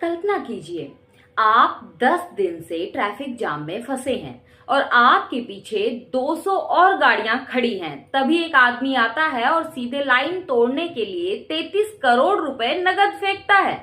कल्पना कीजिए, आप 10 दिन से ट्रैफिक जाम में फंसे हैं और आपके पीछे 200 और गाड़ियां खड़ी हैं। तभी एक आदमी आता है और सीधे लाइन तोड़ने के लिए 33 करोड़ रुपए नगद फेंकता है।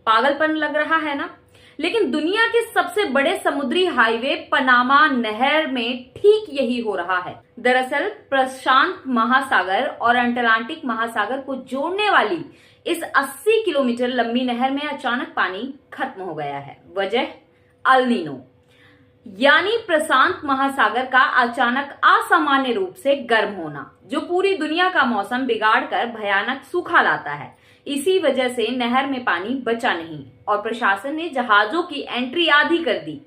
पागलपन लग रहा है ना? लेकिन दुनिया के सबसे बड़े समुद्री हाईवे पनामा नहर में ठीक यही हो रहा है। दरअसल प्रशांत महासागर और अटलांटिक महासागर को जोड़ने वाली इस 80 किलोमीटर लंबी नहर में अचानक पानी खत्म हो गया है। वजह अल नीनो, यानी प्रशांत महासागर का अचानक असामान्य रूप से गर्म होना, जो पूरी दुनिया का मौसम बिगाड़कर भयानक सूखा लाता है। इसी वजह से नहर में पानी बचा नहीं और प्रशासन ने जहाजों की एंट्री आधी कर दी।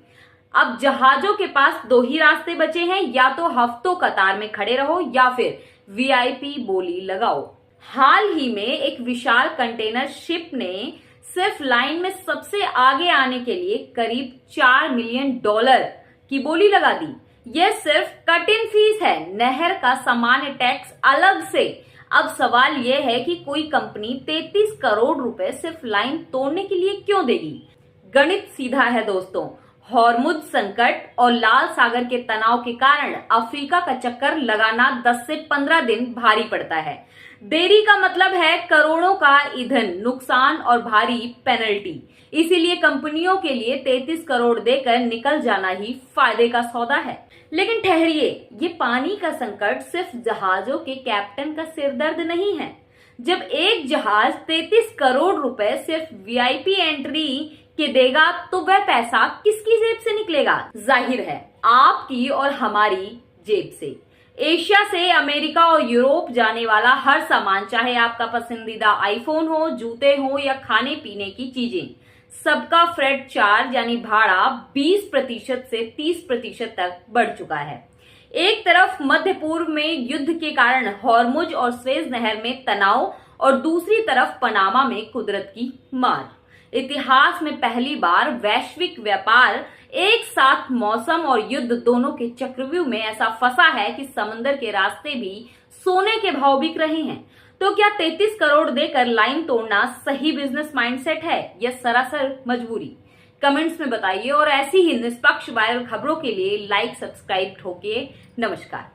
अब जहाजों के पास दो ही रास्ते बचे हैं, या तो हफ्तों कतार में खड़े रहो या फिर वीआईपी बोली लगाओ। हाल ही में एक विशाल कंटेनर शिप ने सिर्फ लाइन में सबसे आगे आने के लिए करीब $4 मिलियन की बोली लगा दी। यह सिर्फ कट इन फीस है, नहर का सामान्य टैक्स अलग से। अब सवाल यह है कि कोई कंपनी 33 करोड़ रुपए सिर्फ लाइन तोड़ने के लिए क्यों देगी? गणित सीधा है दोस्तों। हॉर्मुज संकट और लाल सागर के तनाव के कारण अफ्रीका का चक्कर लगाना 10 से 15 दिन भारी पड़ता है। देरी का मतलब है करोड़ों का ईंधन नुकसान और भारी पेनल्टी। इसीलिए कंपनियों के लिए 33 करोड़ देकर निकल जाना ही फायदे का सौदा है। लेकिन ठहरिए, ये पानी का संकट सिर्फ जहाजों के कैप्टन का सिरदर्द नहीं है। जब एक जहाज 33 करोड़ रुपए सिर्फ वीआईपी एंट्री के देगा, तो वह पैसा किसकी जेब से निकलेगा? जाहिर है, आपकी और हमारी जेब से। एशिया से अमेरिका और यूरोप जाने वाला हर सामान, चाहे आपका पसंदीदा आईफोन हो, जूते हो या खाने पीने की चीजें, सबका फ्रेट चार्ज यानी भाड़ा 20% से 30% तक बढ़ चुका है। एक तरफ मध्य पूर्व में युद्ध के कारण हॉर्मुज और स्वेज नहर में तनाव और दूसरी तरफ पनामा में कुदरत की मार। इतिहास में पहली बार वैश्विक व्यापार एक साथ मौसम और युद्ध दोनों के चक्रव्यूह में ऐसा फंसा है कि समंदर के रास्ते भी सोने के भाव बिक रहे हैं। तो क्या 33 करोड़ देकर लाइन तोड़ना सही बिजनेस माइंडसेट है या सरासर मजबूरी? कमेंट्स में बताइए और ऐसी ही निष्पक्ष वायरल खबरों के लिए लाइक सब्सक्राइब ठोकिए। नमस्कार।